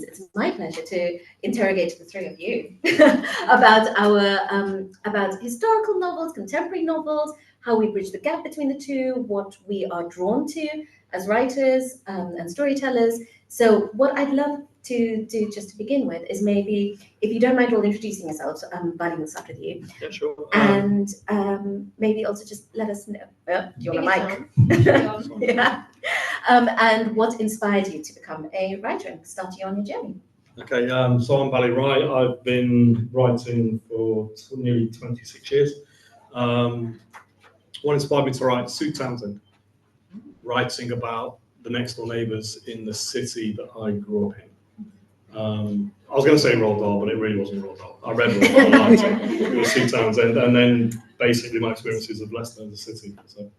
it's my pleasure to interrogate the three of you about about historical novels, contemporary novels, how we bridge the gap between the two, what we are drawn to as writers and storytellers. So what I'd love to do just to begin with is maybe, if you don't mind all introducing yourselves, Bali, we'll start with you. Yeah, sure. And maybe also just let us know. Do you want a mic? Yeah. And what inspired you to become a writer and start you on your journey? Okay, so I'm Bali Rai. I've been writing for nearly 26 years. What inspired me to write? Sue Townsend, writing about the next door neighbours in the city that I grew up in. I was going to say Roald Dahl, but it really wasn't Roald Dahl. I read Roald Dahl, I liked it. It was Sue Townsend, and then basically my experiences of Leicester as a city. So.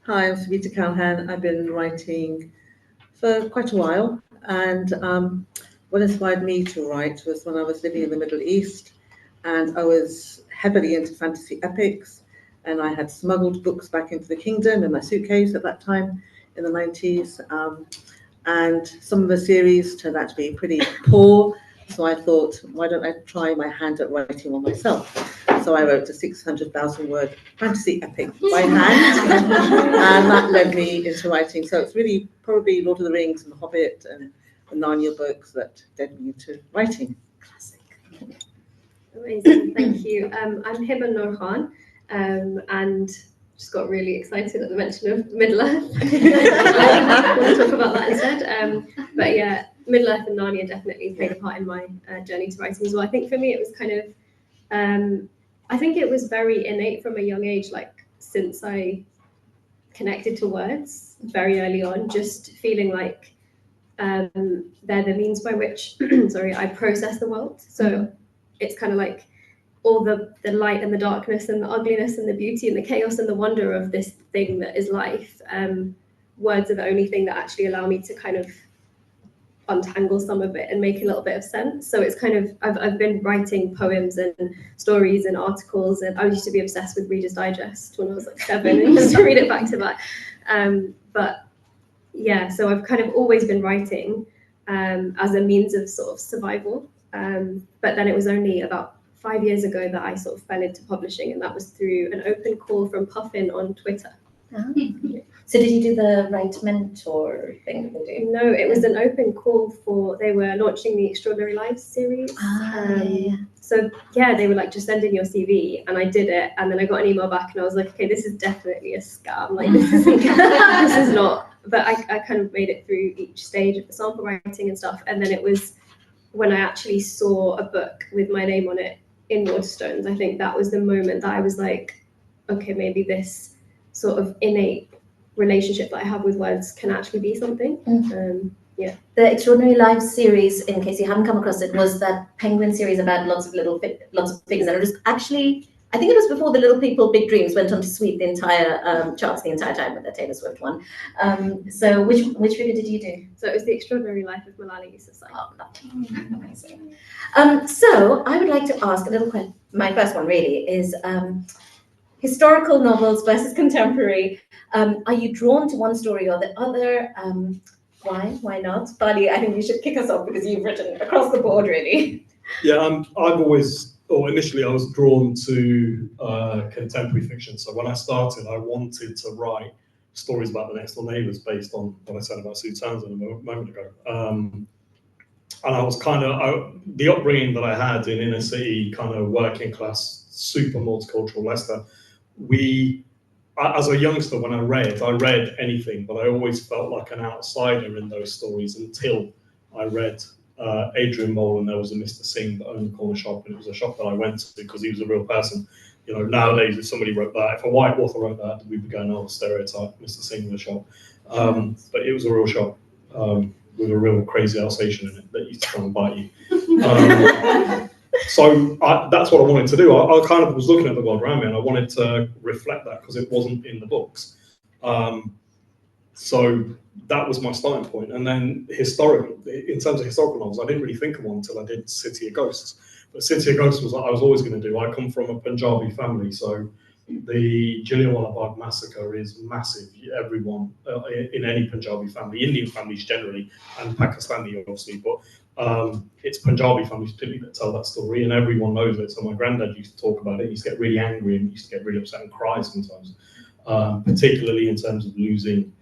Hi, I'm Savita Kalhan. I've been writing for quite a while, and what inspired me to write was when I was living in the Middle East, and I was heavily into fantasy epics, and I had smuggled books back into the kingdom in my suitcase at that time in the 90s, and some of the series turned out to be pretty poor, so I thought, why don't I try my hand at writing one myself? So I wrote a 600,000 word fantasy epic by hand, and that led me into writing. So it's really probably Lord of the Rings and The Hobbit and the Narnia books that led me into writing. Classic. Amazing, thank you. I'm Hiba Noor, and just got really excited at the mention of Middle Earth. I want to talk about that instead. But yeah, Middle Earth and Narnia definitely played a part in my journey to writing as well. I think for me it was kind of, I think it was very innate from a young age, like since I connected to words very early on, just feeling like they're the means by which, I process the world. So it's kind of like all the light and the darkness and the ugliness and the beauty and the chaos and the wonder of this thing that is life. Words are the only thing that actually allow me to kind of untangle some of it and make a little bit of sense. So it's kind of, I've been writing poems and stories and articles, and I used to be obsessed with Reader's Digest when I was like 7 and used to read it back to back. But yeah, so I've kind of always been writing as a means of sort of survival. But then it was only about 5 years ago that I sort of fell into publishing, and that was through an open call from Puffin on Twitter. So did you do the Write Mentor thing that they do? No, it was an open call for, they were launching the Extraordinary Lives series. So yeah, they were like, just send in your CV, and I did it, and then I got an email back and I was like, okay, this is definitely a scam, like this isn't, this is not, but I kind of made it through each stage of the sample writing and stuff, and then it was when I actually saw a book with my name on it in Waterstones, I think that was the moment that I was like, okay, maybe this sort of innate relationship that I have with words can actually be something. Yeah. The Extraordinary Lives series, in case you haven't come across it, was that Penguin series about lots of things, and it was actually, I think it was before the Little People Big Dreams went on to sweep the entire charts the entire time with the Taylor Swift one. So which figure did you do? So it was The Extraordinary Life of Malala Yousafzai. Oh, lovely. Amazing. So I would like to ask a little question. My first one really is historical novels versus contemporary. Are you drawn to one story or the other? Why not? Bali, I think you should kick us off because you've written across the board, really. Yeah, I've always, or initially I was drawn to contemporary fiction. So when I started, I wanted to write stories about the next door neighbours based on what I said about Sue Townsend a moment ago. And I was kind of, the upbringing that I had in inner city, kind of working class, super multicultural Leicester, as a youngster, when I read anything, but I always felt like an outsider in those stories until I read Adrian Mole, and there was a Mr. Singh that owned the corner shop, and it was a shop that I went to because he was a real person. You know, nowadays, if somebody wrote that, if a white author wrote that, we'd be going, oh, stereotype, Mr. Singh in the shop. But it was a real shop with a real crazy Alsatian in it that used to try and bite you. So that's what I wanted to do. I kind of was looking at the world around me, and I wanted to reflect that because it wasn't in the books. So that was my starting point. And then in terms of historical novels, I didn't really think of one until I did City of Ghosts. But City of Ghosts was what I was always going to do. I come from a Punjabi family, so the Jallianwala Bagh massacre is massive. Everyone in any Punjabi family, Indian families generally, and Pakistani obviously, but it's Punjabi families particularly that tell that story, and everyone knows it. So my granddad used to talk about it. He used to get really angry and used to get really upset and cry sometimes, particularly in terms of losing,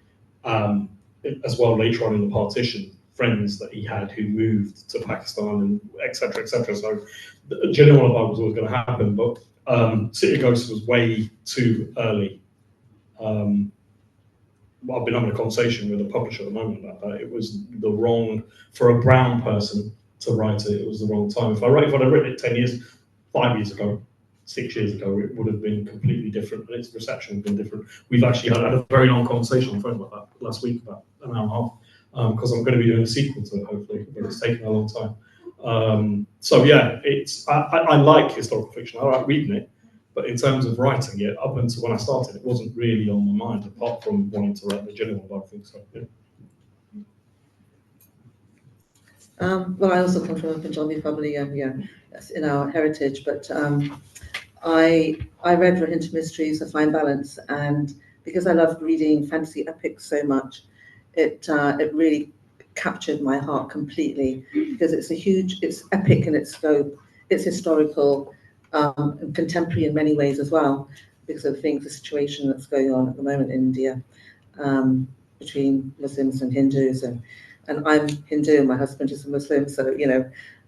as well later on in the partition, friends that he had who moved to Pakistan and etc. etc. So Jallianwala Bagh was always going to happen, but City of Ghosts was way too early. I've been having a conversation with a publisher at the moment about that. It was the wrong, for a brown person to write it, it was the wrong time. If I'd written it 10 years, 5 years ago, 6 years ago, it would have been completely different, and its reception would have been different. We've actually had a very long conversation on the phone about that last week, about an hour and a half, because I'm going to be doing a sequel to it, hopefully, but it's taken a long time. So yeah, I like historical fiction. I like reading it, but in terms of writing it, up until when I started, it wasn't really on my mind, apart from wanting to write the general Bagh thing. So yeah. Well, I also come from a Punjabi family, yeah, that's in our heritage. But I read Rohingya Mysteries, A Fine Balance, and because I loved reading fantasy epics so much, it really captured my heart completely, because it's epic in its scope, it's historical, and contemporary in many ways as well, because of the situation that's going on at the moment in India, between Muslims and Hindus, and I'm Hindu and my husband is a Muslim, so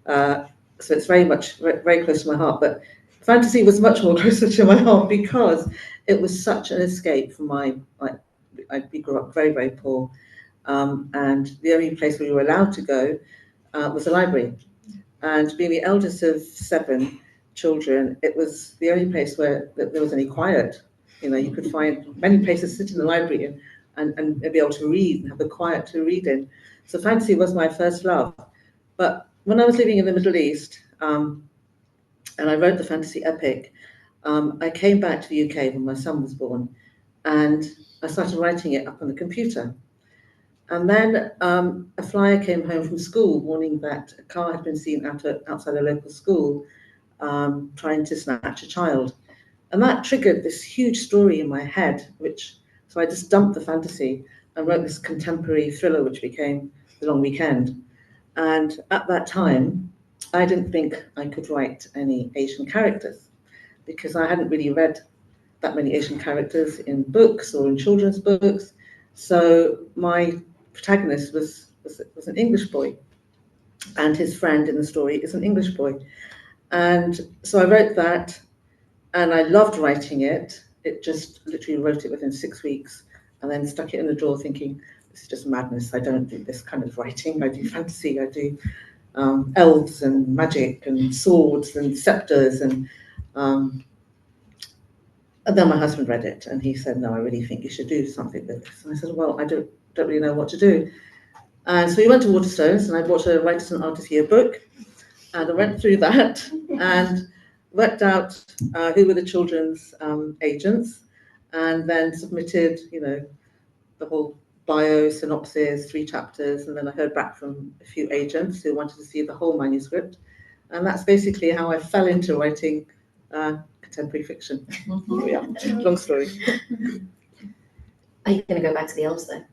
so it's very close to my heart. But fantasy was much more closer to my heart because it was such an escape from we grew up very, very poor, and the only place we were allowed to go was the library. And being the eldest of 7 children, it was the only place where there was any quiet. You could find many places to sit in the library and be able to read and have the quiet to read in. So fantasy was my first love. But when I was living in the Middle East, and I wrote the fantasy epic, I came back to the UK when my son was born, and I started writing it up on the computer. And then a flyer came home from school warning that a car had been seen outside a local school trying to snatch a child. And that triggered this huge story in my head, so I just dumped the fantasy and wrote this contemporary thriller, which became The Long Weekend. And at that time, I didn't think I could write any Asian characters, because I hadn't really read that many Asian characters in books or in children's books. So my protagonist was an English boy, and his friend in the story is an English boy. And so I wrote that, and I loved writing it. It just literally wrote it within 6 weeks, and then stuck it in the drawer thinking, this is just madness. I don't do this kind of writing. I do fantasy. I do elves and magic and swords and scepters. And then my husband read it, and he said, no, I really think you should do something with this. And I said, well, I don't really know what to do. And so we went to Waterstones, and I bought a Writers and Artists Yearbook, and I went through that and worked out who were the children's agents, and then submitted, the whole bio, synopsis, 3 chapters, and then I heard back from a few agents who wanted to see the whole manuscript. And that's basically how I fell into writing contemporary fiction. Yeah, long story. Are you going to go back to the elves then?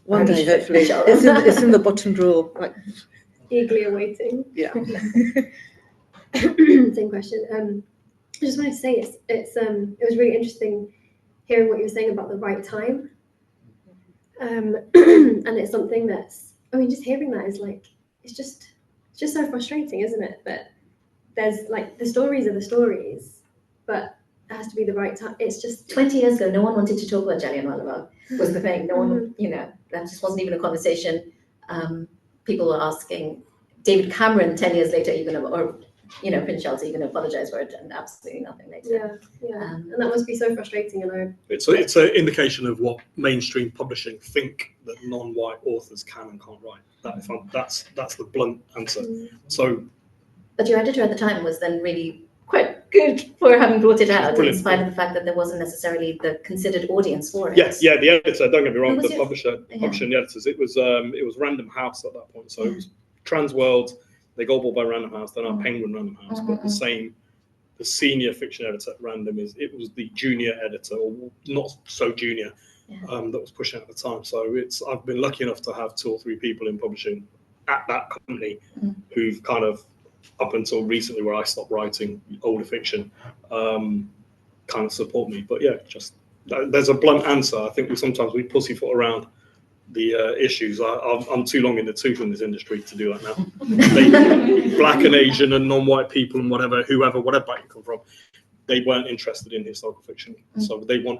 One day, hopefully. It's in the bottom drawer. Eagerly awaiting. Yeah. Same question. I just wanted to say it was really interesting hearing what you were saying about the right time. And it's something just hearing that is it's just so frustrating, isn't it? That there's the stories are the stories, but it has to be the right time. It's just 20 years ago, no one wanted to talk about Jallianwala Bagh, was the thing. No one, that just wasn't even a conversation. People were asking David Cameron 10 years later, Prince Charles, are you going to apologize for it? And absolutely nothing later. Yeah. And that must be so frustrating. It's an indication of what mainstream publishing think that non-white authors can and can't write. That's the blunt answer. So, but your editor at the time was then really quite good for having brought it out, in spite of the fact that there wasn't necessarily the considered audience for it. Yes, yeah, the editor. Don't get me wrong, the publishing the editors. It was Random House at that point. So it was Transworld. They got bought by Random House. They're now Penguin Random House, but the the senior fiction editor at Random it was the junior editor, or not so junior, that was pushing at the time. So I've been lucky enough to have 2 or 3 people in publishing at that company who've kind of, up until recently where I stopped writing older fiction, kind of support me. But yeah, just there's a blunt answer. I think sometimes we pussyfoot around the issues. I'm too long in the tooth in this industry to do that now. Black and Asian and non-white people and whatever back you come from, they weren't interested in historical fiction. So they were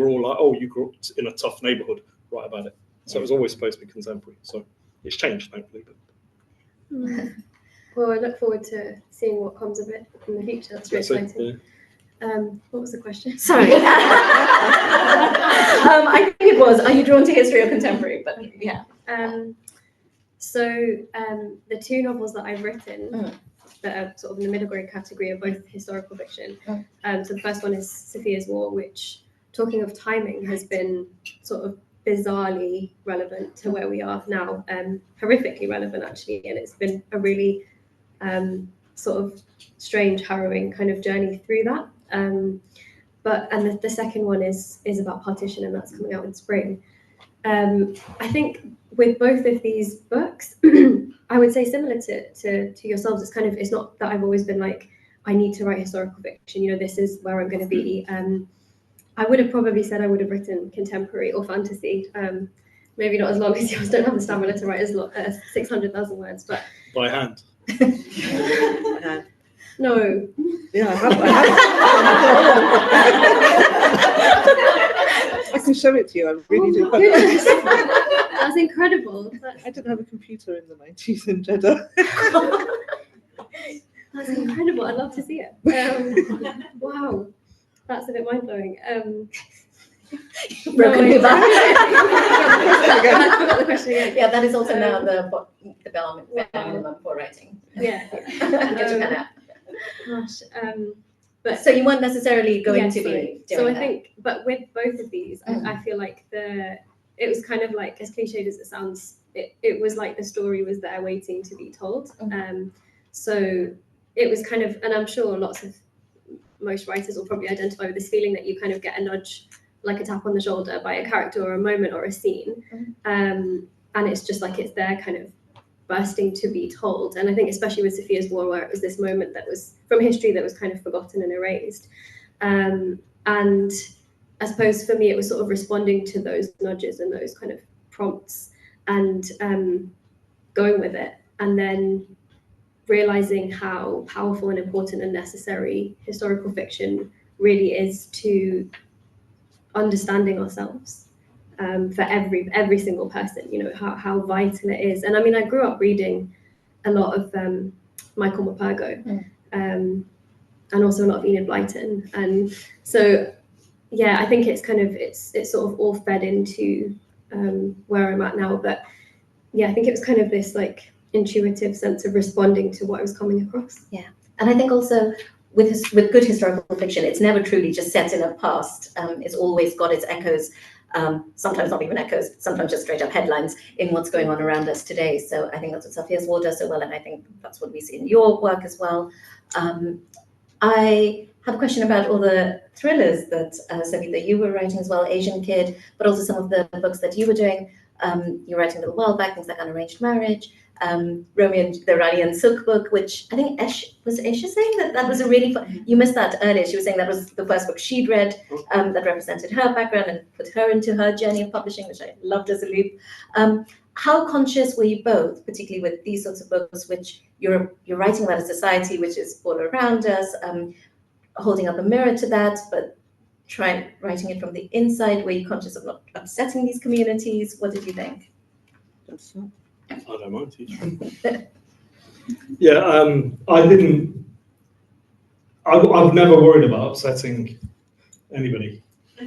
all like, oh, you grew up in a tough neighborhood, write about it. So it was always supposed to be contemporary. So it's changed, thankfully. But. Well, I look forward to seeing what comes of it in the future. That's really exciting. What was the question? Sorry. I think it was, are you drawn to history or contemporary? But yeah. So the 2 novels that I've written that are sort of in the middle grade category are both historical fiction. So the first one is Sophia's War, which, talking of timing, has been sort of bizarrely relevant to where we are now, horrifically relevant actually, and it's been a really sort of strange, harrowing kind of journey through that. But the second one is about partition, and that's coming out in spring. I think with both of these books, I would say similar to yourselves, it's not that I've always been like, I need to write historical fiction, you know, this is where I'm going to be. I would have probably said I would have written contemporary or fantasy, maybe not as long as yours, don't have the stamina to write as 600,000 words, but by hand. No. Yeah, I can show it to you. I really do. That's incredible. I didn't have a computer in the 90s in Jeddah. That's incredible. I'd love to see it. Wow, that's a bit mind blowing. Broken Hiba. I forgot the question again. Yeah, that is also now the minimum for writing. Yeah. Get your pen out. Gosh. But so you weren't necessarily going to be doing so I that. think, but with both of these, I feel like it was kind of like, as cliched as it sounds, it was like the story was there waiting to be told. So it was kind of, and I'm sure most writers will probably identify with this feeling that you kind of get a nudge, like a tap on the shoulder by a character or a moment or a scene. And it's just like it's there kind of bursting to be told. And I think especially with Sophia's War, where it was this moment that was from history that was kind of forgotten and erased. And I suppose for me, it was sort of responding to those nudges and those kind of prompts and going with it. And then realizing how powerful and important and necessary historical fiction really is to understanding ourselves. For every single person, you know, how vital it is. And I mean, I grew up reading a lot of Michael Morpurgo, and also a lot of Enid Blyton. And so, yeah, I think it's kind of, it's sort of all fed into where I'm at now. But yeah, I think it was kind of this like intuitive sense of responding to what I was coming across. Yeah, and I think also with good historical fiction, it's never truly just set in a past. It's always got its echoes. Sometimes not even echoes, sometimes just straight up headlines in what's going on around us today. So I think that's what Sophia's War does so well, and I think that's what we see in your work as well. I have a question about all the thrillers that Savita, you were writing as well, Asian Kid, but also some of the books that you were doing. You were writing a little while back, things like Unarranged Marriage, Romeo and the Rani and Silk book, which I think was Esha saying that was a really fun, you missed that earlier. She was saying that was the first book she'd read that represented her background and put her into her journey of publishing, which I loved as a loop. How conscious were you both, particularly with these sorts of books, which you're writing about a society which is all around us, holding up a mirror to that, but writing it from the inside? Were you conscious of not upsetting these communities? What did you think? I don't mind teaching. Yeah, I've never worried about upsetting anybody. I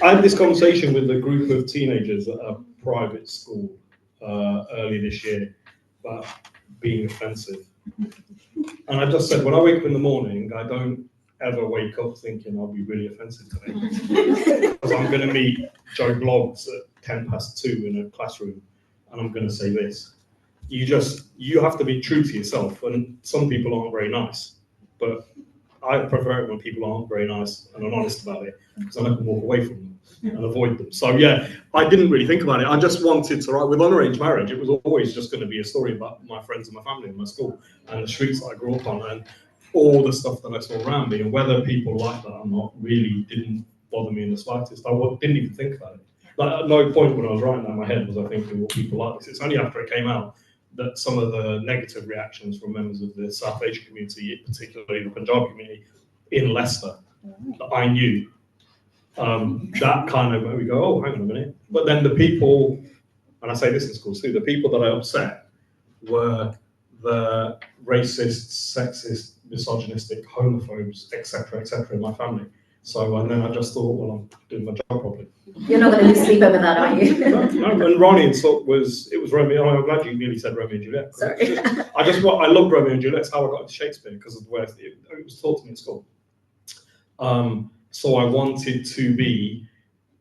had this conversation with a group of teenagers at a private school early this year about being offensive. And I just said, when I wake up in the morning, I don't ever wake up thinking I'll be really offensive today. Because I'm going to meet Joe Bloggs at 2:10 in a classroom, and I'm going to say this. you have to be true to yourself, and some people aren't very nice, but I prefer it when people aren't very nice and are honest about it, because then I can walk away from them and avoid them. So yeah, I didn't really think about it. I just wanted to write. With unarranged marriage, it was always just going to be a story about my friends and my family and my school and the streets that I grew up on and all the stuff that I saw around me, and whether people like that or not really didn't bother me in the slightest. Didn't even think about it. Like, at no point when I was writing that in my head was I thinking, well, people like this. It's only after it came out that some of the negative reactions from members of the South Asian community, particularly the Punjabi community in Leicester, that I knew, that kind of made me go, oh, hang on a minute. But then the people, and I say this in schools too, the people that I upset were the racists, sexist, misogynistic, homophobes, etc., in my family. So, and then I just thought, well, I'm doing my job properly. You're not going to lose sleep over that, are you? No, and Ronnie and Sook it was Romeo. I'm glad you nearly said Romeo and Juliet. Sorry. I love Romeo and Juliet. It's how I got into Shakespeare, because of the way it was taught to me in school. So I wanted to be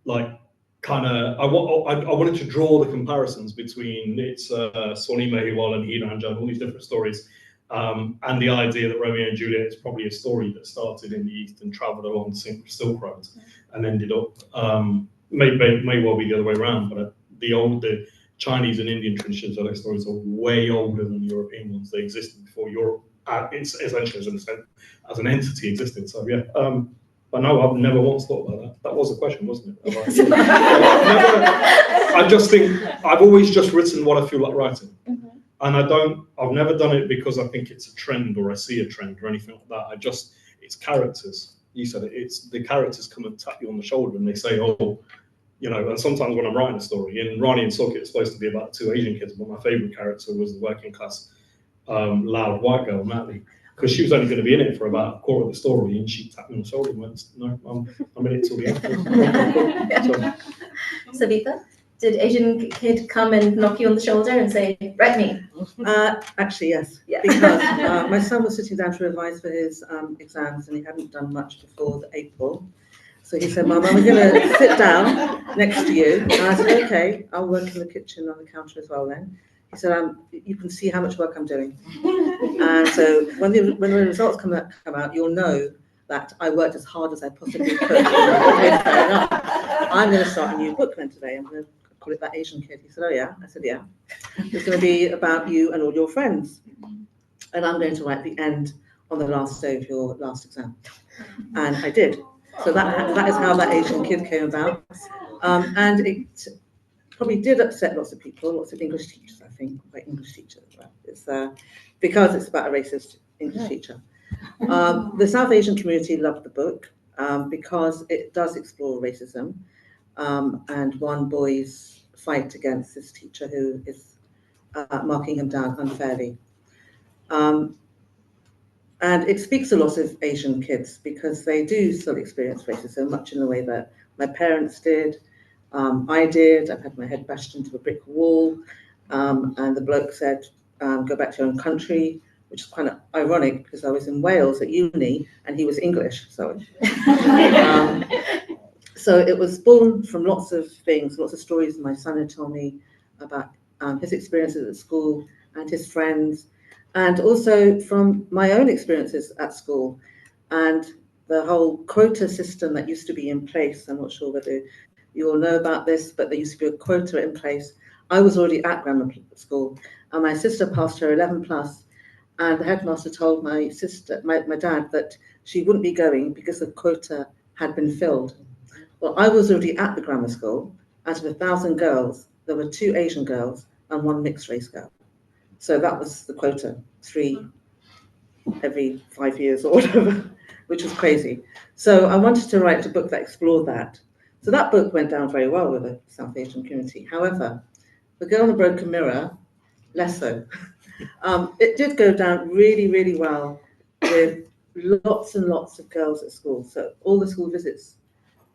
like I wanted to draw the comparisons between Soni Mehiwal and Hira and John, all these different stories, and the idea that Romeo and Juliet is probably a story that started in the East and travelled along the Silk Road and ended up, may well be the other way around, but the Chinese and Indian traditions of those stories are way older than the European ones. They existed before Europe, it's essentially as an entity existed. So yeah, but no, I've never once thought about that. That was a question, wasn't it? I just think I've always just written what I feel like writing. And I've never done it because I think it's a trend or I see a trend or anything like that. It's characters. You said it. It's the characters come and tap you on the shoulder and they say, oh, and sometimes when I'm writing a story, in Ronnie and Sook, it's supposed to be about two Asian kids, but my favorite character was the working class, loud white girl, Natalie, because she was only going to be in it for about a quarter of the story, and she tapped me on the shoulder and went, no, I'm in it till the end. So, Savita? Did Asian kid come and knock you on the shoulder and say, write me? Actually, yes. Yeah. Because my son was sitting down to revise for his exams and he hadn't done much before the April. So he said, Mum, I'm going to sit down next to you. And I said, okay, I'll work in the kitchen on the counter as well then. He said, you can see how much work I'm doing. And so when the results come out, you'll know that I worked as hard as I possibly could. I'm going to start a new book then today. I'm going to call it That Asian Kid. He said, oh yeah? I said, yeah. It's going to be about you and all your friends. And I'm going to write the end on the last day of your last exam. And I did. So that is how That Asian Kid came about. And it probably did upset lots of people, lots of English teachers, I think, like English teachers. It's because it's about a racist English teacher. The South Asian community loved the book because it does explore racism and one boy's fight against this teacher who is marking him down unfairly. And it speaks to lots of Asian kids because they do still experience racism, much in the way that my parents did. I did. I've had my head bashed into a brick wall. And the bloke said, go back to your own country, which is kind of ironic because I was in Wales at uni and he was English. So it was born from lots of things, lots of stories my son had told me about his experiences at school and his friends, and also from my own experiences at school and the whole quota system that used to be in place. I'm not sure whether you all know about this, but there used to be a quota in place. I was already at grammar school and my sister passed her 11 plus, and the headmaster told my dad that she wouldn't be going because the quota had been filled. Well, I was already at the grammar school. Out of 1,000 girls, there were 2 Asian girls and 1 mixed race girl. So that was the quota, 3 every 5 years or whatever, which was crazy. So I wanted to write a book that explored that. So that book went down very well with the South Asian community. However, The Girl in the Broken Mirror, less so. It did go down really, really well with lots and lots of girls at school. So all the school visits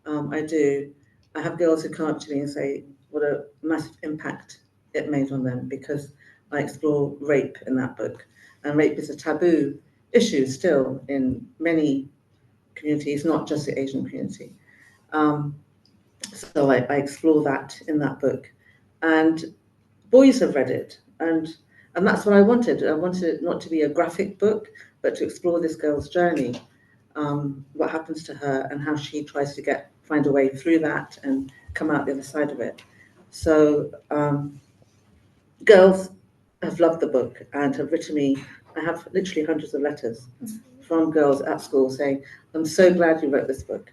I have girls who come up to me and say what a massive impact it made on them because I explore rape in that book. And rape is a taboo issue still in many communities, not just the Asian community. So I explore that in that book. And boys have read it. And And that's what I wanted. I wanted it not to be a graphic book, but to explore this girl's journey, what happens to her and how she tries to find a way through that and come out the other side of it. So girls have loved the book and have written me. I have literally hundreds of letters from girls at school saying, I'm so glad you wrote this book.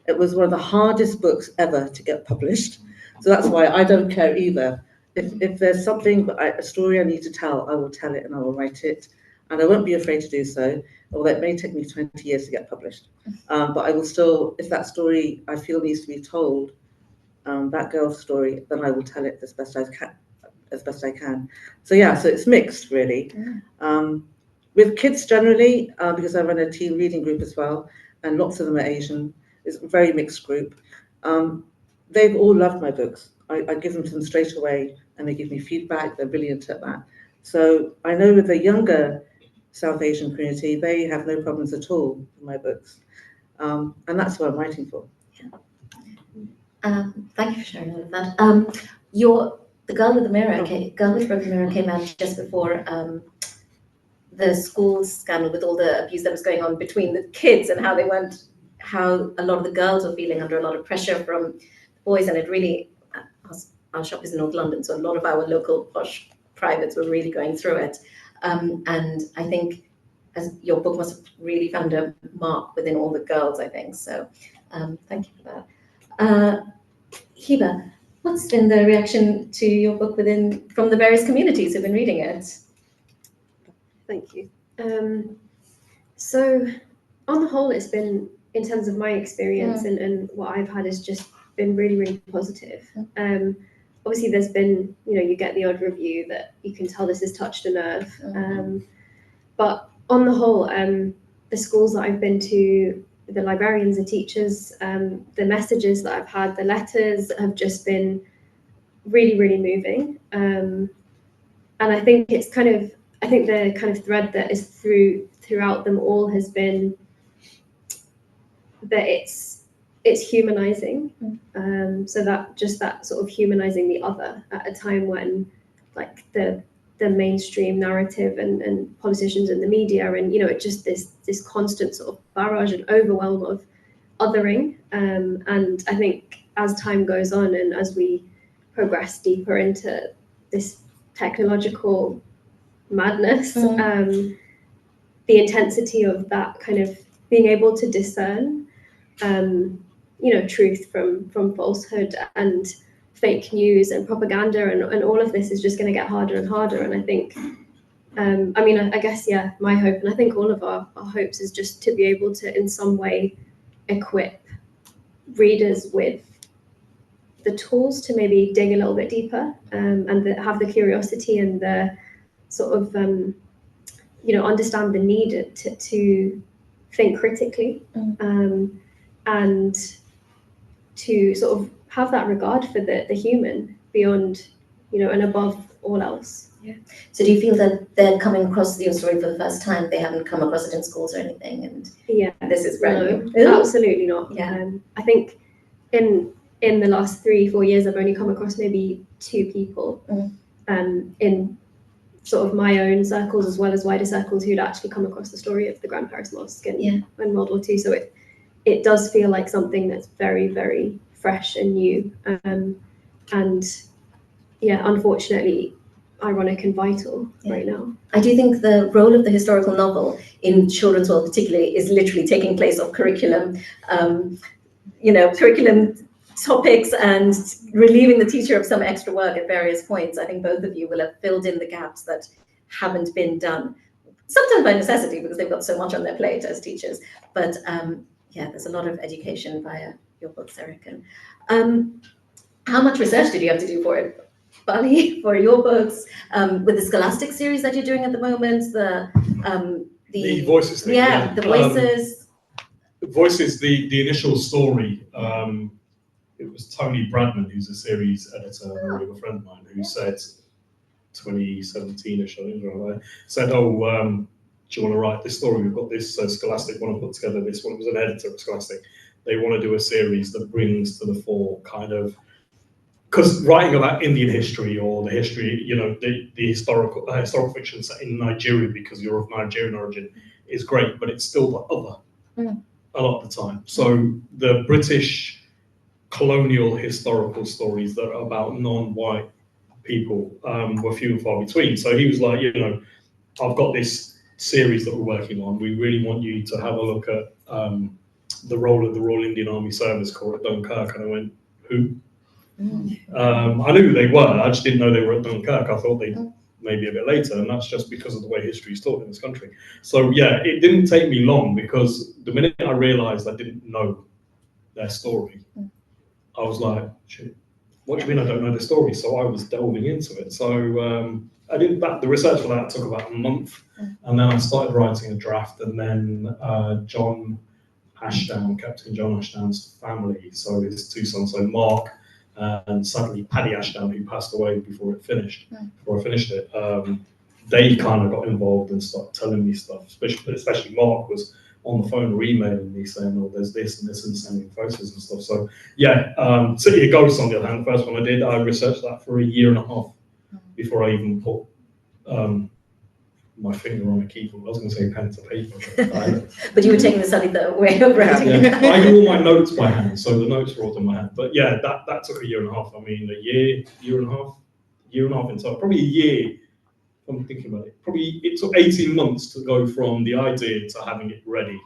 It was one of the hardest books ever to get published. So that's why I don't care either. If there's something, a story I need to tell, I will tell it and I will write it. And I won't be afraid to do so, although it may take me 20 years to get published. But I will still, if that story I feel needs to be told, that girl's story, then I will tell it as best I can. So yeah, so it's mixed really. With kids generally, because I run a teen reading group as well, and lots of them are Asian, it's a very mixed group. They've all loved my books. I give them to them straight away and they give me feedback. They're brilliant at that. So I know with the younger South Asian community, they have no problems at all with my books. And that's what I'm writing for. Thank you for sharing all of that. The Girl with the Mirror, Girl with Broken Mirror came out just before the school scandal with all the abuse that was going on between the kids and how a lot of the girls were feeling under a lot of pressure from boys, and it really, our shop is in North London, so a lot of our local posh privates were really going through it. And I think as your book must have really found a mark within all the girls, I think. So thank you for that. Hiba, what's been the reaction to your book from the various communities who've been reading it? Thank you. So on the whole, it's been, in terms of my experience and what I've had, has just been really, really positive. Obviously there's been, you get the odd review that you can tell this has touched a nerve. But on the whole, the schools that I've been to, the librarians, the teachers, the messages that I've had, the letters have just been really, really moving. And I think the kind of thread that is throughout them all has been that it's humanizing. So that sort of humanizing the other at a time when like the mainstream narrative and politicians and the media and it just this constant sort of barrage and overwhelm of othering, and I think as time goes on and as we progress deeper into this technological madness, the intensity of that kind of being able to discern truth from falsehood and fake news and propaganda and all of this is just going to get harder and harder. And I think, I guess, my hope, and I think all of our hopes, is just to be able to in some way equip readers with the tools to maybe dig a little bit deeper, and have the curiosity and the sort of, understand the need to think critically, and to sort of have that regard for the human beyond, and above all else. Yeah. So do you feel that they're coming across your story for the first time? They haven't come across it in schools or anything, and this is brand new? Absolutely not. Yeah. I think in the last 3-4 years, I've only come across maybe 2 people in sort of my own circles as well as wider circles who'd actually come across the story of the Grand Paris Mosque in World War II. So it does feel like something that's very, very fresh and new, and unfortunately ironic and vital right now. I do think the role of the historical novel in children's world particularly is literally taking place of curriculum, curriculum topics and relieving the teacher of some extra work at various points. I think both of you will have filled in the gaps that haven't been done, sometimes by necessity because they've got so much on their plate as teachers. But there's a lot of education via your books, Eric. And how much research did you have to do for it, Bali, for your books, with the Scholastic series that you're doing at the moment, the Voices thing? The Voices. Voices, the initial story, it was Tony Bradman, who's a series editor, a friend of mine, who said 2017-ish, I think, said, do you want to write this story? We've got this Scholastic, want to put together this one. It was an editor of Scholastic. They want to do a series that brings to the fore kind of because writing about Indian history or the history, you know, the historical fiction set in Nigeria because you're of Nigerian origin is great, but it's still the other a lot of the time. So the British colonial historical stories that are about non-white people were few and far between. So he was like, you know, I've got this series that we're working on. We really want you to have a look at the role of the Royal Indian Army Service Corps at Dunkirk. And I went, who? I knew who they were. I just didn't know they were at Dunkirk. I thought they'd maybe a bit later, and that's just because of the way history is taught in this country. So yeah, it didn't take me long because the minute I realised I didn't know their story, I was like, shit, what do you mean I don't know the story? So I was delving into it. So I did that. The research for that took about a month, and then I started writing a draft, and then John Ashdown, Captain John Ashdown's family, so his two sons, so Mark and sadly Paddy Ashdown, who passed away before I finished it, they kind of got involved and started telling me stuff, especially Mark was on the phone or emailing me saying, oh, there's this and this, and sending photos and stuff. So yeah, City of Ghosts on the other hand, the first one I did, I researched that for a year and a half before I even put my finger on a keyboard. I was going to say pen to paper. But you were taking the Savita way of writing. Yeah. I do all my notes by hand, so the notes were all in my hand. But yeah, that took a year and a half. I mean, a year and a half in total. Probably a year. I'm thinking about it. Probably it took 18 months to go from the idea to having it ready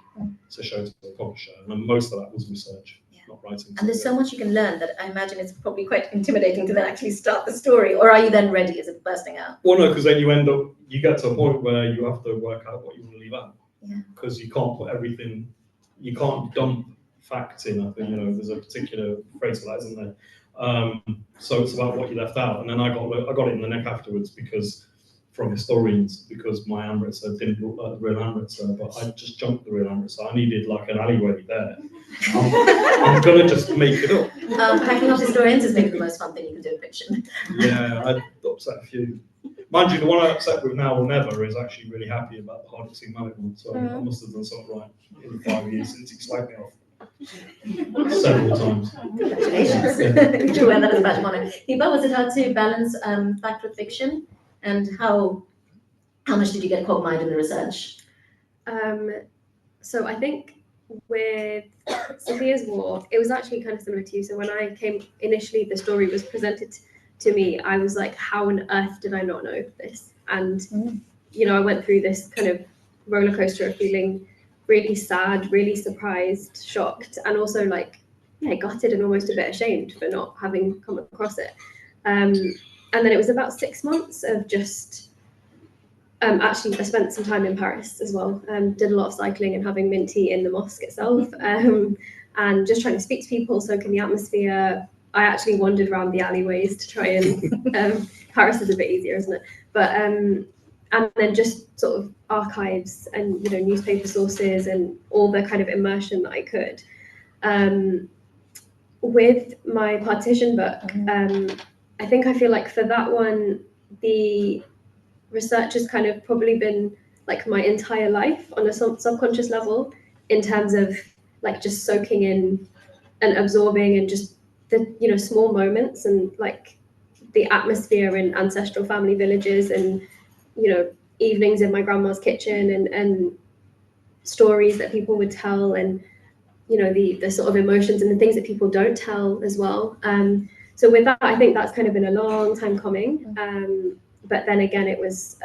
to show to the publisher. And most of that was research, not writing. And there's so much you can learn that I imagine it's probably quite intimidating to then actually start the story. Or are you then ready? Is it bursting out? Well, no, because then you get to a point where you have to work out what you want to leave out. Because you can't put everything, you can't dump facts in. I think, you know, there's a particular phrase for that, isn't there? So it's about what you left out. And then I got it in the neck afterwards from historians, because my Amritsar didn't look like the real Amritsar, but I just jumped the real Amritsar. I needed like an alleyway there. I'm gonna just make it up. Packing up historians is maybe the most fun thing you can do in fiction. Yeah, I'd upset a few. Mind you, the one I upset with Now or Never is actually really happy about the Hardest Thing Malik one, so I must have done something right in the 5 years since he slagged me off several times. Congratulations. You should wear that as a badge of honor. Hiba, was it hard to balance fact with fiction? And how much did you get quagmired in the research? So I think with Sophia's War, it was actually kind of similar to you. So when I came initially, the story was presented to me, I was like, how on earth did I not know this? And you know, I went through this kind of roller coaster of feeling really sad, really surprised, shocked, and also like, gutted and almost a bit ashamed for not having come across it. And then it was about 6 months of just, actually I spent some time in Paris as well, did a lot of cycling and having mint tea in the mosque itself, and just trying to speak to people, soak in the atmosphere. I actually wandered around the alleyways to try and, Paris is a bit easier, isn't it? But, and then just sort of archives and, you know, newspaper sources and all the kind of immersion that I could. With my partition book, I think I feel like for that one, the research has kind of probably been like my entire life on a subconscious level, in terms of like just soaking in and absorbing and just the, you know, small moments and like the atmosphere in ancestral family villages and, you know, evenings in my grandma's kitchen and stories that people would tell, and, you know, the sort of emotions and the things that people don't tell as well. So with that, I think that's kind of been a long time coming. But then again, it was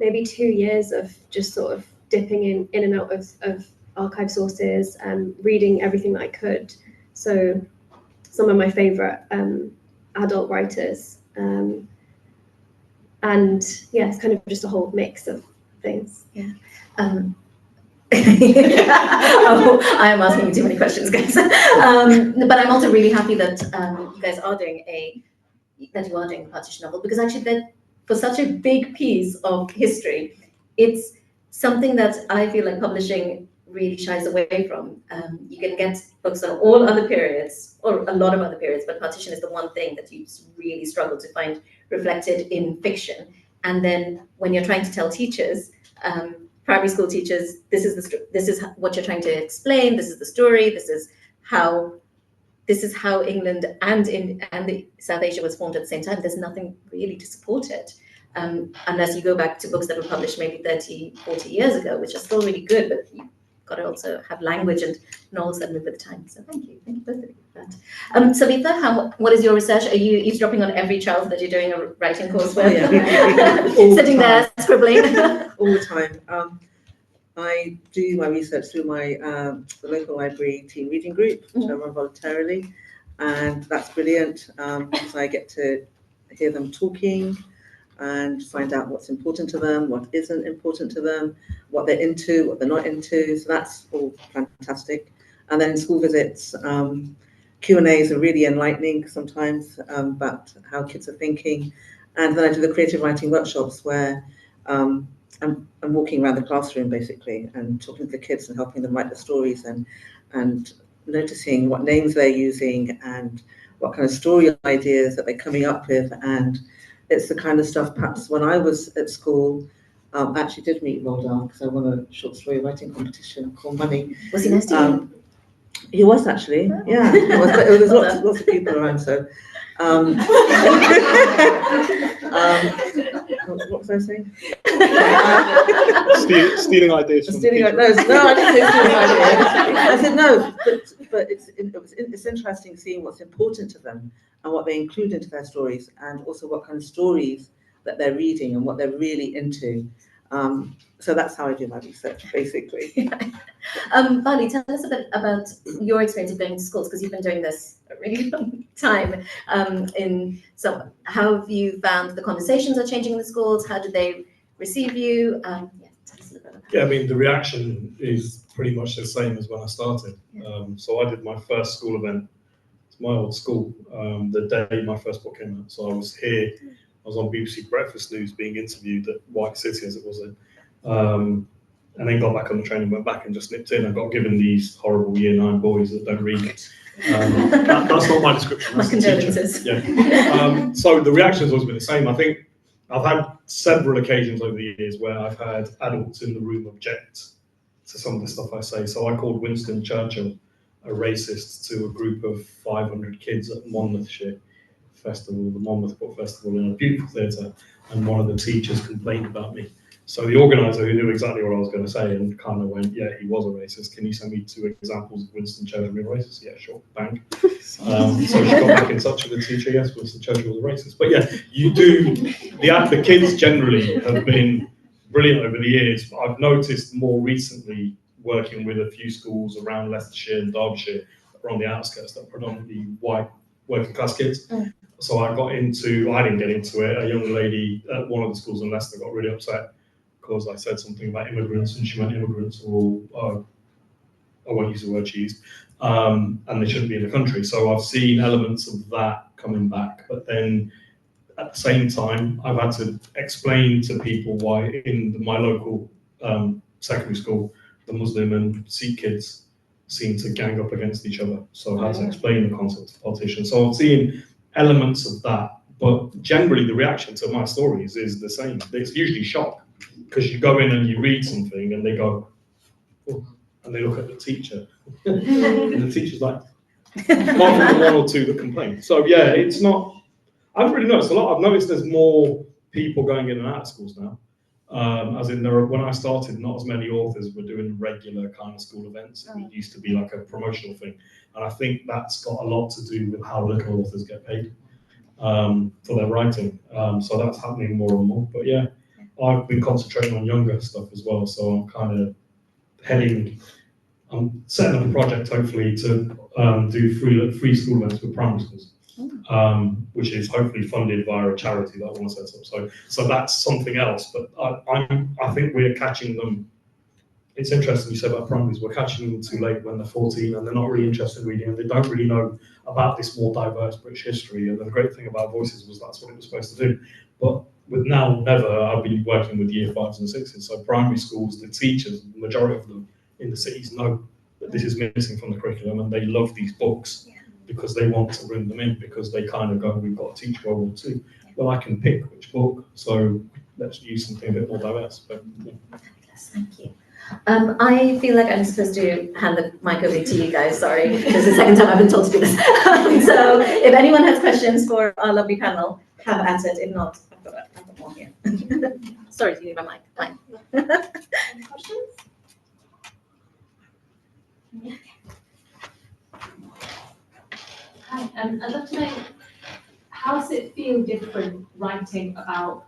maybe 2 years of just sort of dipping in and out of archive sources and reading everything that I could. So some of my favorite adult writers. And yeah, it's kind of just a whole mix of things. Yeah. Oh, I am asking you too many questions, guys. But I'm also really happy that you guys are doing a partition novel, because actually that for such a big piece of history, it's something that I feel like publishing really shies away from. You can get books on all other periods, or a lot of other periods, but partition is the one thing that you really struggle to find reflected in fiction. And then when you're trying to tell teachers, primary school teachers, this is what you're trying to explain, this is the story, this is how this is how England and the South Asia was formed at the same time. There's nothing really to support it. Unless you go back to books that were published maybe 30, 40 years ago, which are still really good, but you've got to also have language and novels that move with the time. So thank you both of you for that. Savita, what is your research? Are you eavesdropping on every child that you're doing a writing course with? Sitting there scribbling? All the time. I do my research through my the local library team reading group, which I run voluntarily, and that's brilliant because I get to hear them talking and find out what's important to them, what isn't important to them, what they're into, what they're not into. So that's all fantastic. And then in school visits, Q&As are really enlightening sometimes about how kids are thinking. And then I do the creative writing workshops where I'm walking around the classroom basically and talking to the kids and helping them write the stories and noticing what names they're using and what kind of story ideas that they're coming up with. And it's the kind of stuff perhaps when I was at school, I actually did meet Roald because I won a short story writing competition called Money. Was he nice to you? He was actually, yeah. He was, but there was lots of people around, so. What was I saying? Stealing ideas from stealing ideas. No, I didn't say stealing ideas. I said no, but it's interesting seeing what's important to them and what they include into their stories, and also what kind of stories that they're reading and what they're really into. So that's how I do my research, basically. Bali, tell us a bit about your experience of going to schools, because you've been doing this a really long time. How have you found the conversations are changing in the schools? How did they receive you? Tell us a little bit about that. Yeah, I mean, the reaction is pretty much the same as when I started. Yeah. So I did my first school event. It's my old school, the day my first book came out. So I was here. I was on BBC Breakfast News being interviewed at White City, as it was then. And then got back on the train and went back and just nipped in. I got given these horrible Year 9 boys that don't read. That's not my description. My condolences. Yeah. So the reaction's always been the same. I think I've had several occasions over the years where I've had adults in the room object to some of the stuff I say. So I called Winston Churchill a racist to a group of 500 kids at Monmouthshire Festival, the Monmouth Book Festival, in a beautiful theatre, and one of the teachers complained about me. So the organizer, who knew exactly what I was going to say and kind of went, yeah, he was a racist. Can you send me 2 examples of Winston Churchill being racist? Yeah, sure, bang. So she got back in touch with the teacher. Yes, Winston Churchill was a racist. But yeah, you do, the kids generally have been brilliant over the years. I've noticed more recently, working with a few schools around Leicestershire and Derbyshire that are on the outskirts, that are predominantly white working class kids. So I didn't get into it. A young lady at one of the schools in Leicester got really upset because I said something about immigrants, and she went, immigrants are all, I won't use the word she used, and they shouldn't be in the country. So I've seen elements of that coming back. But then at the same time, I've had to explain to people why in my local secondary school, the Muslim and Sikh kids seem to gang up against each other. So I had to explain the concept of politicians. So I've seen elements of that, but generally the reaction to my stories is the same. It's usually shock, because you go in and you read something and they go, oh, and they look at the teacher, and the teacher's like, apart from the 1 or 2 that complain. So yeah, it's not, I haven't really noticed a lot. I've noticed there's more people going in and out of schools now. As in, when I started, not as many authors were doing regular kind of school events. It used to be like a promotional thing. And I think that's got a lot to do with how little authors get paid for their writing. So that's happening more and more. But yeah, I've been concentrating on younger stuff as well. So I'm kind of I'm setting up a project hopefully to do free school events with primary schools. Which is hopefully funded via a charity that I want to set up. So that's something else. But I think we're catching them. It's interesting you said about primaries. We're catching them too late when they're 14 and they're not really interested in reading, and they don't really know about this more diverse British history. And the great thing about Voices was that's what it was supposed to do. But with Now Never, I've been working with year 5s and 6s. So primary schools, the teachers, the majority of them in the cities know that this is missing from the curriculum, and they love these books. Because they want to bring them in, because they kind of go, we've got to teach World War II. Well, I can pick which book, so let's use something a bit more diverse. But yeah. Thank you. I feel like I'm supposed to hand the mic over to you guys. Sorry, this is the second time I've been told to do this. So if anyone has questions for our lovely panel, have at it. If not, I've got one here. Sorry to leave my mic. Fine. Any questions? Hi, I'd love to know, how does it feel different writing about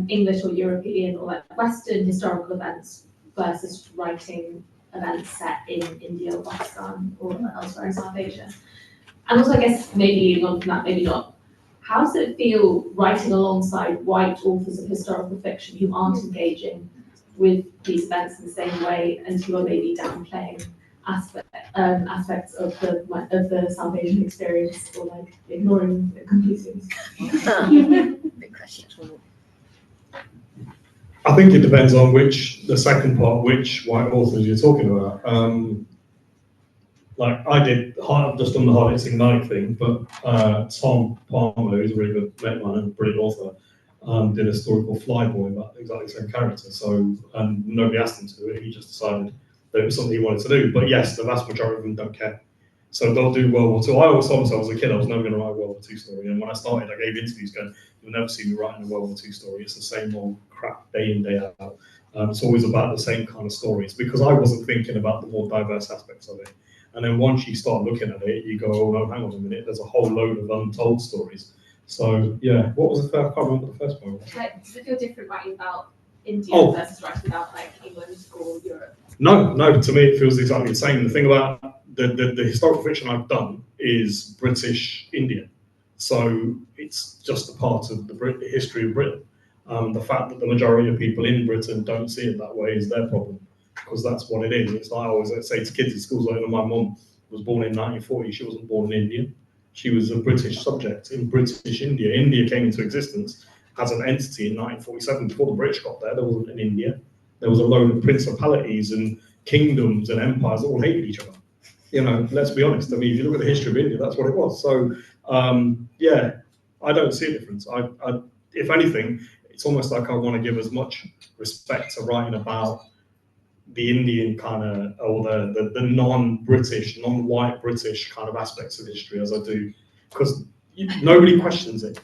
English or European or like Western historical events versus writing events set in India or Pakistan or elsewhere in South Asia? And also, I guess, maybe leading on from that, maybe not. How does it feel writing alongside white authors of historical fiction who aren't engaging with these events in the same way and who are maybe downplaying aspects of the South Asian experience or like ignoring it completely? Big question. I think it depends on the second part, which white authors you're talking about. Like I did, I've just done the Hardest Ignite thing, but Tom Palmer, who's a really good mate of mine and a brilliant author, did a story called Flyboy about exactly the same character. So nobody asked him to do it, he just decided that it was something he wanted to do. But yes, the vast majority of them don't care. So they'll do World War II. I always told myself as a kid I was never going to write a World War II story. And when I started, I gave interviews going, you'll never see me writing a World War II story. It's the same old crap day in, day out. It's always about the same kind of stories because I wasn't thinking about the more diverse aspects of it. And then once you start looking at it, you go, oh no, hang on a minute, there's a whole load of untold stories. So yeah, what was the first? I can't remember the first one. Like, does it feel different writing about India versus writing about like England or Europe? No, to me it feels exactly the same. The thing about the historical fiction I've done is British India. So it's just a part of the history of Britain. The fact that the majority of people in Britain don't see it that way is their problem, because that's what it is. It's like I always say to kids in schools, like, my mum was born in 1940, she wasn't born in India. She was a British subject in British India. India came into existence as an entity in 1947. Before the British got there, there wasn't an India. There was a load of principalities and kingdoms and empires that all hated each other. You know, let's be honest. I mean, if you look at the history of India, that's what it was. So, yeah, I don't see a difference. If anything, it's almost like I want to give as much respect to writing about the Indian kind of, or the non-British, non-white British kind of aspects of history as I do, because nobody questions it.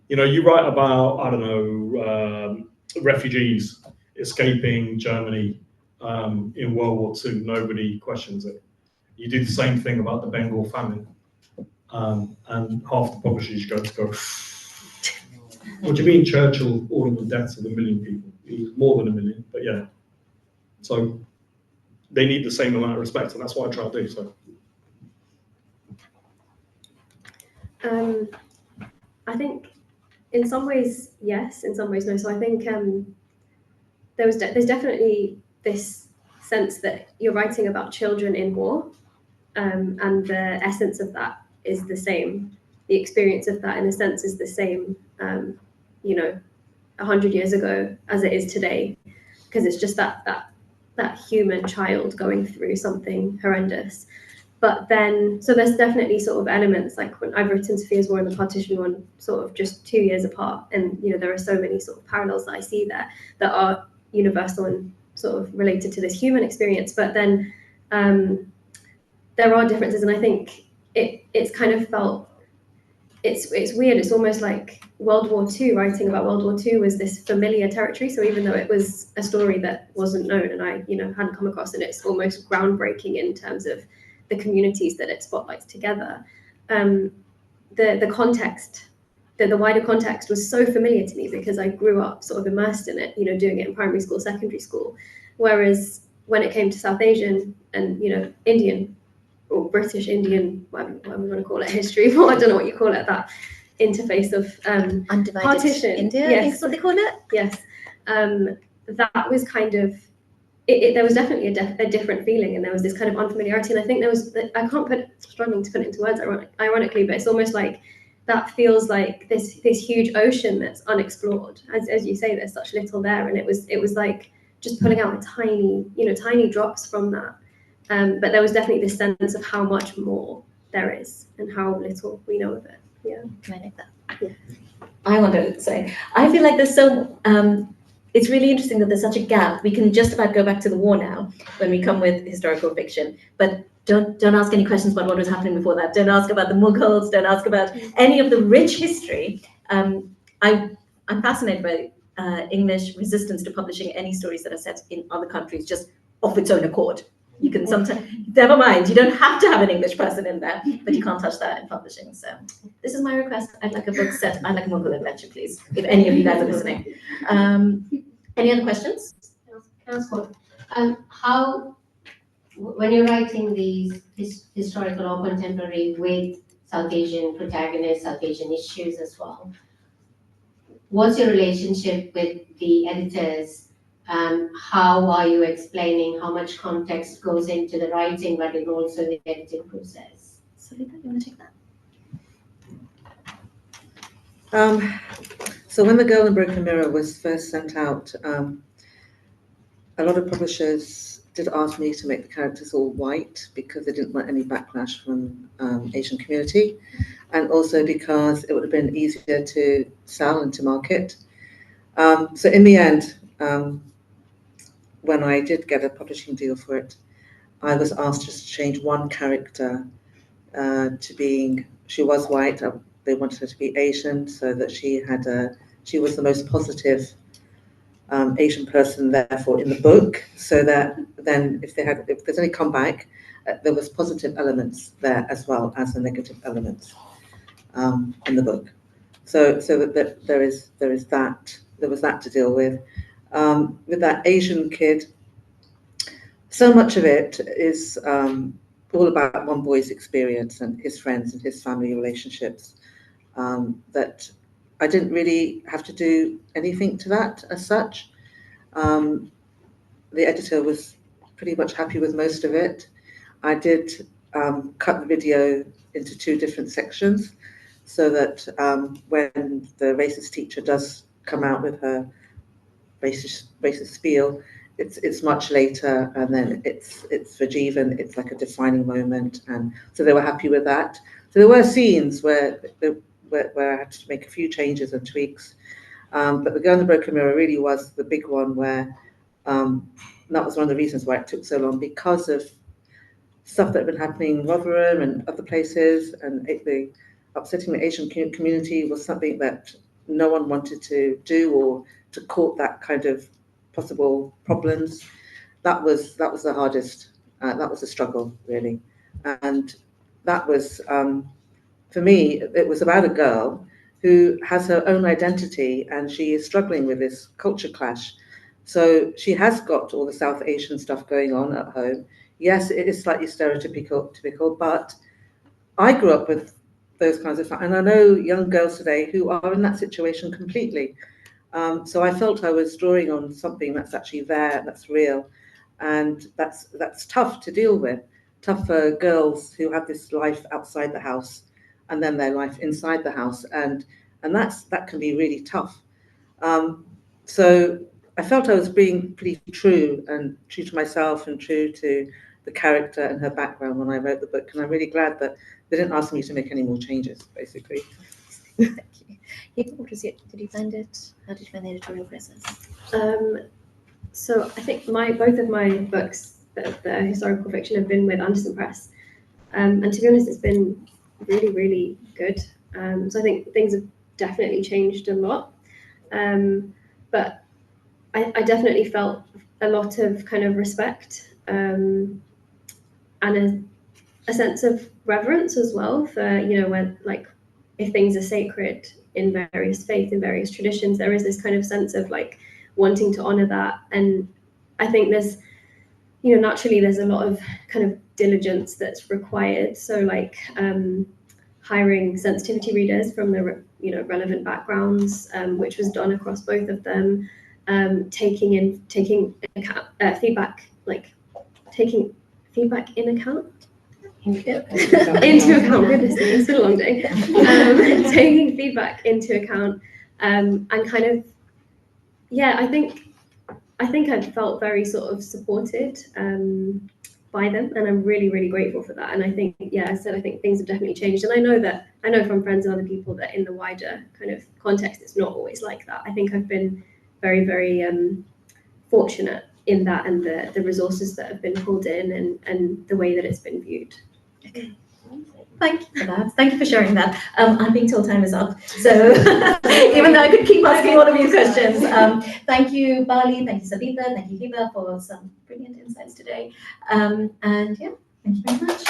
You know, you write about, I don't know, refugees escaping Germany in World War II, nobody questions it. You do the same thing about the Bengal famine, and half the publishers go, what do you mean Churchill ordered the deaths of 1 million people? It was more than 1 million, but yeah. So they need the same amount of respect, and that's what I try to do. So I think in some ways yes, in some ways no. So I think there's definitely this sense that you're writing about children in war, and the essence of that is the same. The experience of that, in a sense, is the same. 100 years ago as it is today, because it's just that human child going through something horrendous. But then, so there's definitely sort of elements, like when I've written Sophia's War and the Partition one, sort of just 2 years apart, and there are so many sort of parallels that I see there that are universal and sort of related to this human experience. But then there are differences, and I think it's kind of felt, it's weird. It's almost like World War II, writing about World War II was this familiar territory. So even though it was a story that wasn't known and I, hadn't come across, and it's almost groundbreaking in terms of the communities that it spotlights together, the context, the wider context was so familiar to me because I grew up sort of immersed in it, doing it in primary school, secondary school. Whereas when it came to South Asian and, Indian or British Indian, whatever we want to call it, history, or I don't know what you call it, that interface of Undivided partition. India, yes. I think is what they call it. Yes. That was kind of, there was definitely a different feeling, and there was this kind of unfamiliarity. And I think there was, struggling to put it into words, ironically, but it's almost like that feels like this huge ocean that's unexplored. As you say, there's such little there, and it was like just pulling out a tiny drops from that. But there was definitely this sense of how much more there is and how little we know of it. Yeah. Can I make that? Yeah. I want to say, I feel like there's so it's really interesting that there's such a gap. We can just about go back to the war now when we come with historical fiction, but don't ask any questions about what was happening before that. Don't ask about the Mughals. Don't ask about any of the rich history. I'm fascinated by English resistance to publishing any stories that are set in other countries just of its own accord. You can sometimes, never mind, you don't have to have an English person in there, but you can't touch that in publishing. So this is my request. I'd like a book set, I'd like a Mughal adventure, please, if any of you guys are listening. Any other questions? Can I ask one? How, when you're writing these historical or contemporary with South Asian protagonists, South Asian issues as well, what's your relationship with the editors? How are you explaining how much context goes into the writing, but also the editing process? Savita, you want to take that? So when The Girl in the Broken Mirror was first sent out, a lot of publishers did ask me to make the characters all white because they didn't want any backlash from Asian community, and also because it would have been easier to sell and to market. So in the end, when I did get a publishing deal for it, I was asked just to change one character to being, she was white. They wanted her to be Asian so that she was the most positive Asian person, therefore, in the book, so that then if there's any comeback, there was positive elements there as well as the negative elements in the book. So that there was that to deal with. With that Asian kid, so much of it is all about one boy's experience and his friends and his family relationships, that I didn't really have to do anything to that as such. The editor was pretty much happy with most of it. I did cut the video into 2 different sections so that when the racist teacher does come out with her racist spiel, it's much later, and then it's for Jeevan, it's like a defining moment, and so they were happy with that. So there were scenes where I had to make a few changes and tweaks, but The Girl in the Broken Mirror really was the big one where that was one of the reasons why it took so long, because of stuff that had been happening in Rotherham and other places, and the upsetting the Asian community was something that no one wanted to do or to court that kind of possible problems. That was the hardest. That was a struggle, really, and that was for me. It was about a girl who has her own identity, and she is struggling with this culture clash. So she has got all the South Asian stuff going on at home. Yes, it is slightly typical, but I grew up with those kinds of, and I know young girls today who are in that situation completely. So I felt I was drawing on something that's actually there, that's real, and that's tough to deal with. Tough for girls who have this life outside the house, and then their life inside the house, and that can be really tough. So I felt I was being pretty true to myself and true to the character and her background when I wrote the book, and I'm really glad that they didn't ask me to make any more changes, basically. Thank you. Hiba, what was it? Did you find it? How did you find the editorial process? So I think both of my books, the historical fiction, have been with Anderson Press, and to be honest, it's been really, really good. So I think things have definitely changed a lot, but I definitely felt a lot of kind of respect and a sense of reverence as well for, when, like, if things are sacred in various faiths, in various traditions, there is this kind of sense of like wanting to honor that. And I think there's, naturally there's a lot of kind of diligence that's required. So like hiring sensitivity readers from the relevant backgrounds, which was done across both of them, taking feedback in account. Into account, goodness me, it's been a long day. Taking feedback into account, and kind of, I think I felt very sort of supported by them, and I'm really, really grateful for that. And I think, I think things have definitely changed, and I know from friends and other people that in the wider kind of context, it's not always like that. I think I've been very, very fortunate in that, and the resources that have been pulled in, and the way that it's been viewed. Thank you for that. Thank you for sharing that. I'm being told time is up, so even though I could keep asking all of you questions, thank you, Bali, thank you, Savita, thank you, Hiba, for some brilliant insights today. And yeah, thank you very much.